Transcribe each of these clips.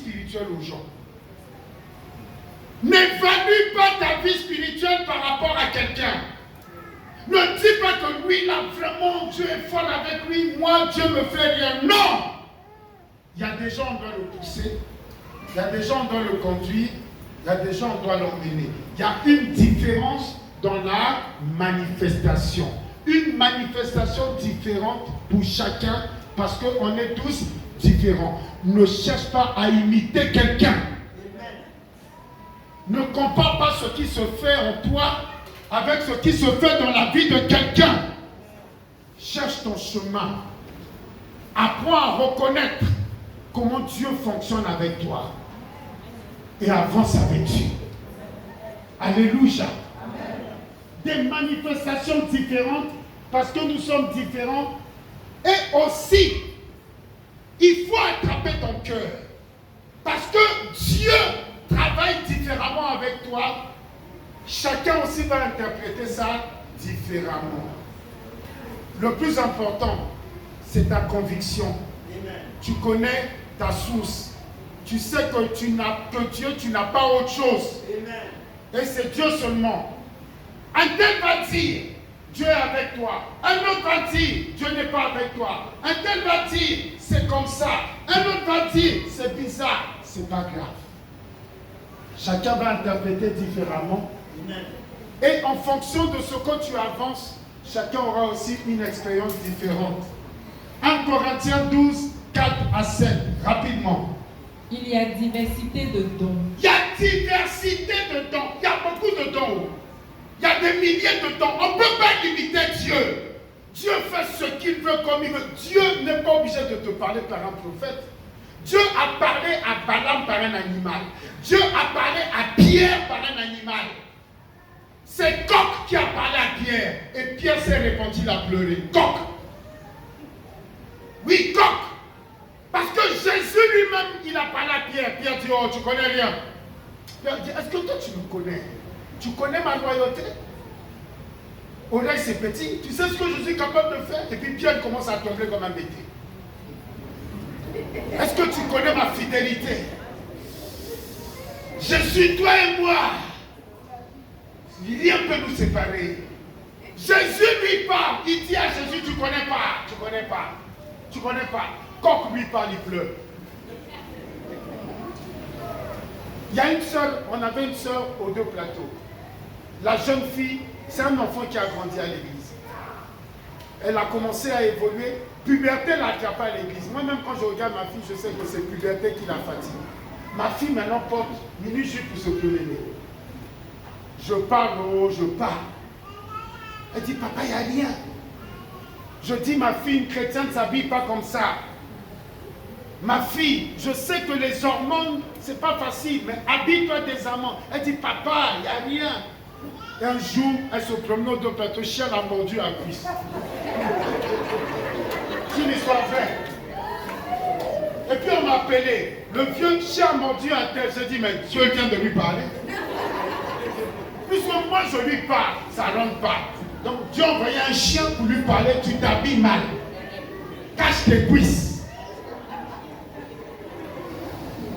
spirituelle aux gens. N'évalue pas ta vie spirituelle par rapport à quelqu'un. Ne dis pas que lui, là, vraiment, Dieu est fort avec lui, moi, Dieu me fait rien. Non! Il y a des gens, on doit le pousser. Il y a des gens, on doit le conduire. Il y a des gens, on doit l'emmener. Il y a une différence dans la manifestation. Une manifestation différente pour chacun parce qu'on est tous différents. Ne cherche pas à imiter quelqu'un. Ne compare pas ce qui se fait en toi avec ce qui se fait dans la vie de quelqu'un. Cherche ton chemin. Apprends à reconnaître comment Dieu fonctionne avec toi. Et avance avec Dieu. Alléluia. Des manifestations différentes parce que nous sommes différents. Et aussi, il faut attraper ton cœur. Parce que Dieu travaille différemment avec toi. Chacun aussi va interpréter ça différemment. Le plus important, c'est ta conviction. Amen. Tu connais ta source. Tu sais que Dieu, tu n'as pas autre chose. Amen. Et c'est Dieu seulement. Un tel va dire, Dieu est avec toi. Un autre va dire, Dieu n'est pas avec toi. Un tel va dire, c'est comme ça. Un autre va dire, c'est bizarre. C'est pas grave. Chacun va interpréter différemment. Amen. Et en fonction de ce que tu avances, chacun aura aussi une expérience différente. 1 Corinthiens 12, 4 à 7, rapidement. Il y a diversité de dons. Il y a diversité de dons. Il y a beaucoup de dons. Il y a des milliers de dons. On ne peut pas limiter Dieu. Dieu fait ce qu'il veut comme il veut. Dieu n'est pas obligé de te parler par un prophète. Dieu a parlé à Balaam par un animal. Dieu a parlé à Pierre par un animal. C'est Coq qui a parlé à Pierre. Et Pierre s'est répandu, il a pleuré. Coq. Oui, Coq. Parce que Jésus lui-même, il a parlé à Pierre. Pierre dit, oh, tu connais rien. Pierre dit, est-ce que toi tu me connais? Tu connais ma loyauté? Oreille c'est petit. Tu sais ce que je suis capable de faire? Et puis Pierre commence à trembler comme un bébé. Est-ce que tu connais ma fidélité? Je suis toi et moi. Rien ne peut nous séparer. Jésus lui parle. Il dit à Jésus, tu connais pas. Tu connais pas. Tu connais pas. Coq lui parle, il pleure. Il y a une sœur, on avait une sœur aux deux plateaux. La jeune fille, c'est un enfant qui a grandi à l'église. Elle a commencé à évoluer. Puberté l'a attrapé à l'église. Moi-même, quand je regarde ma fille, je sais que c'est puberté qui la fatigue. Ma fille, maintenant, porte mini-jupe pour se promener. Je parle, oh, je parle. Elle dit, papa, il n'y a rien. Je dis, ma fille, une chrétienne ne s'habille pas comme ça. Ma fille, je sais que les hormones, c'est pas facile, mais habille-toi décemment. Elle dit, papa, il n'y a rien. Et un jour, elle se promenait au dos plateau, chien l'a mordu à la cuisse. C'est une histoire vraie. Et puis on m'a appelé. Le vieux chien a mordu à terre. Je dis, mais Dieu vient de lui parler. Puisque moi je lui parle, ça ne rentre pas. Donc Dieu a envoyé un chien pour lui parler, tu t'habilles mal. Cache tes cuisses.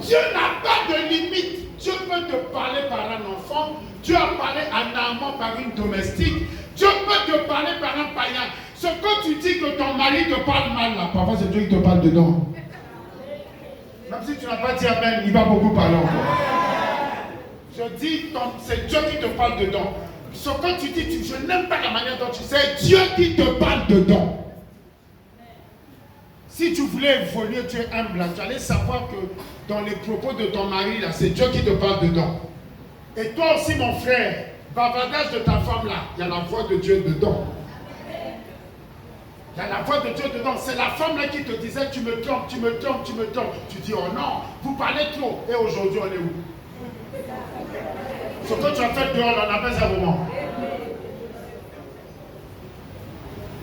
Dieu n'a pas de limite. Dieu peut te parler par un enfant. Dieu a parlé à Naaman par une domestique. Dieu peut te parler par un païen. Ce que tu dis que ton mari te parle mal là, parfois c'est Dieu qui te parle dedans. Même si tu n'as pas dit amen, il va beaucoup parler encore. Je dis, c'est Dieu qui te parle dedans. Ce que tu dis, je n'aime pas la manière dont tu sais, c'est Dieu qui te parle dedans. Si tu voulais évoluer, tu es humble, tu allais savoir que dans les propos de ton mari, là, c'est Dieu qui te parle dedans. Et toi aussi, mon frère, bavardage de ta femme là, il y a la voix de Dieu dedans. Il y a la voix de Dieu dedans. C'est la femme là qui te disait, tu me trompes, tu me trompes, tu me trompes. Tu dis, oh non, vous parlez trop. Et aujourd'hui, on est où? Ce que tu as fait dehors, on appelle ça moment.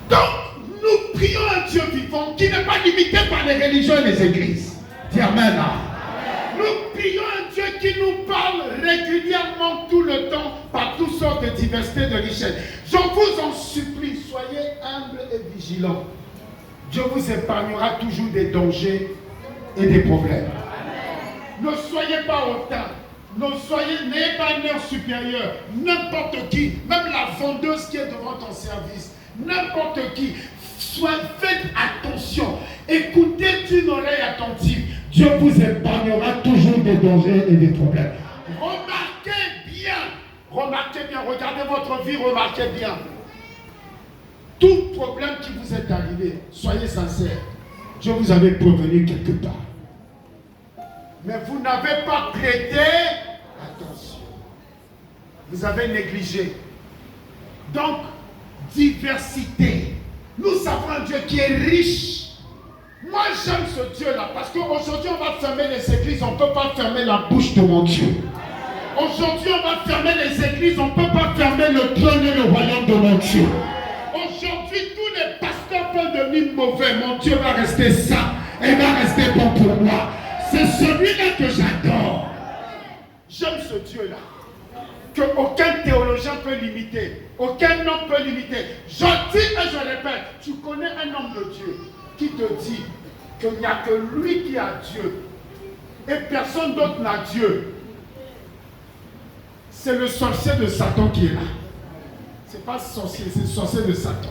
Donc, nous prions un Dieu vivant qui n'est pas limité par les religions et les églises. Dis amen. Nous prions un Dieu qui nous parle régulièrement tout le temps par toutes sortes de diversités de richesses. Je vous en supplie, soyez humbles et vigilants. Dieu vous épargnera toujours des dangers et des problèmes. Ne soyez pas hautain. N'ayez pas un air supérieur. N'importe qui, même la vendeuse qui est devant ton service, n'importe qui, faites attention. Écoutez d'une oreille attentive. Dieu vous épargnera toujours des dangers et des problèmes. Remarquez bien, regardez votre vie, remarquez bien. Tout problème qui vous est arrivé, soyez sincères. Dieu vous avait prévenu quelque part. Mais vous n'avez pas prêté attention. Vous avez négligé. Donc, diversité. Nous savons un Dieu qui est riche. Moi, j'aime ce Dieu-là parce qu'aujourd'hui, on va fermer les églises. On ne peut pas fermer la bouche de mon Dieu. Aujourd'hui, on va fermer les églises. On ne peut pas fermer le trône et le royaume de mon Dieu. Aujourd'hui, tous les pasteurs peuvent devenir mauvais. Mon Dieu va rester saint et va rester bon pour moi. C'est celui-là que j'adore. J'aime ce Dieu-là. Qu'aucun théologien peut limiter. Aucun homme peut limiter. Je dis et je répète, tu connais un homme de Dieu qui te dit qu'il n'y a que lui qui a Dieu. Et personne d'autre n'a Dieu. C'est le sorcier de Satan qui est là. Ce n'est pas sorcier, c'est le sorcier de Satan.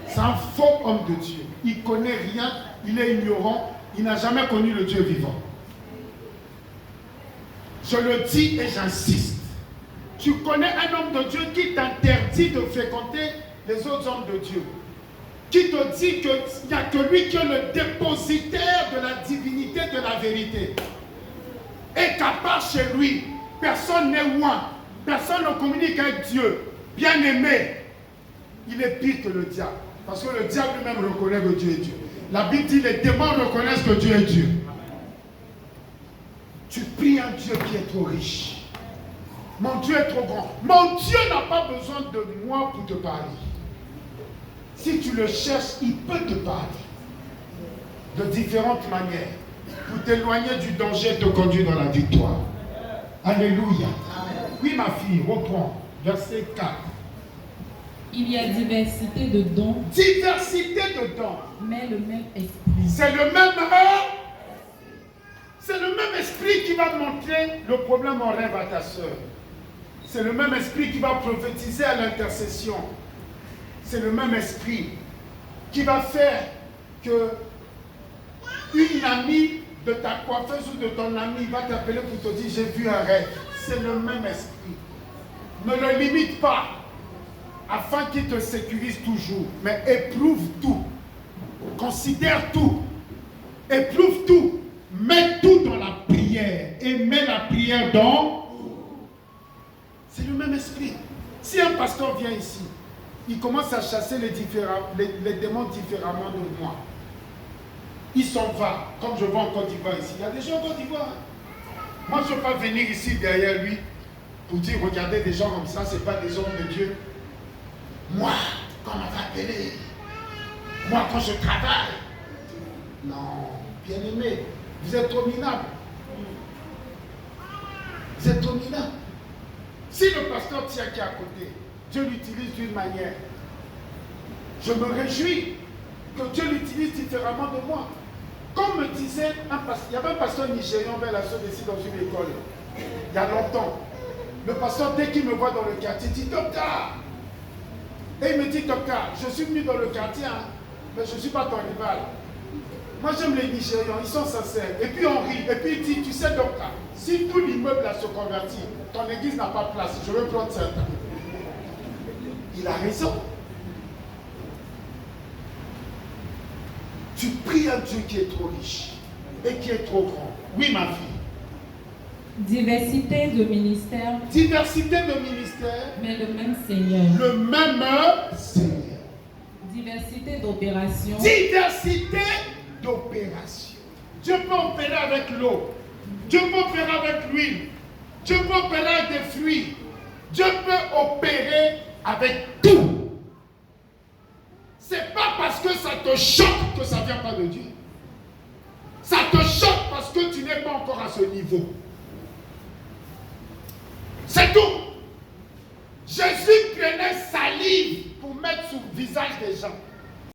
C'est un faux homme de Dieu. Il ne connaît rien, il est ignorant, il n'a jamais connu le Dieu vivant. Je le dis et j'insiste. Tu connais un homme de Dieu qui t'interdit de fréquenter les autres hommes de Dieu. Qui te dit qu'il n'y a que lui qui est le dépositaire de la divinité, de la vérité. Et qu'à part chez lui, personne n'est loin. Personne ne communique avec Dieu. Bien aimé, il est pire que le diable. Parce que le diable lui-même reconnaît que Dieu est Dieu. La Bible dit que les démons reconnaissent que Dieu est Dieu. Tu pries un Dieu qui est trop riche. Mon Dieu est trop grand. Mon Dieu n'a pas besoin de moi pour te parler. Si tu le cherches, il peut te parler. De différentes manières. Pour t'éloigner du danger et te conduire dans la victoire. Alléluia. Oui, ma fille, reprends. Verset 4. Il y a diversité de dons. Diversité de dons. Mais le même esprit. C'est le même esprit qui va montrer le problème en rêve à ta soeur. C'est le même esprit qui va prophétiser à l'intercession. C'est le même esprit qui va faire que une amie de ta coiffeuse ou de ton ami va t'appeler pour te dire j'ai vu un rêve. C'est le même esprit. Ne le limite pas afin qu'il te sécurise toujours. Mais éprouve tout. Considère tout. Éprouve tout. Mets tout dans la prière. Et mets la prière dans... C'est le même esprit. Si un pasteur vient ici, il commence à chasser les démons différemment de moi. Il s'en va, comme je vois en Côte d'Ivoire ici. Il y a des gens en Côte d'Ivoire. Moi, je ne veux pas venir ici derrière lui pour dire, regardez des gens comme ça, ce n'est pas des hommes de Dieu. Moi, quand on m'a appelé, moi, quand je travaille. Non, bien aimé, vous êtes trop minable. Vous êtes trop minable. Si le pasteur tient qui est à côté, Dieu l'utilise d'une manière. Je me réjouis que Dieu l'utilise différemment de moi. Comme me disait un pasteur, il y avait un pasteur nigérian vers la soeur ici dans une école, il y a longtemps. Le pasteur, dès qu'il me voit dans le quartier, dit Docteur. Et il me dit Docteur, je suis venu dans le quartier, hein, mais je ne suis pas ton rival. Moi j'aime les Nigérians, ils sont sincères. Et puis on rit. Et puis il dit, tu sais Docteur, si tout l'immeuble là se convertit, ton église n'a pas de place, je veux prendre certains. Il a raison. Tu pries un Dieu qui est trop riche et qui est trop grand. Oui, ma fille. Diversité de ministères. Diversité de ministères. Mais le même Seigneur. Le même Seigneur. Diversité d'opérations. Diversité d'opérations. Dieu peut opérer avec l'eau. Dieu peut opérer avec l'huile. Dieu peut opérer avec des fruits. Dieu peut opérer avec tout. C'est pas parce que ça te choque que ça ne vient pas de Dieu. Ça te choque parce que tu n'es pas encore à ce niveau. C'est tout. Jésus prenait salive pour mettre sur le visage des gens.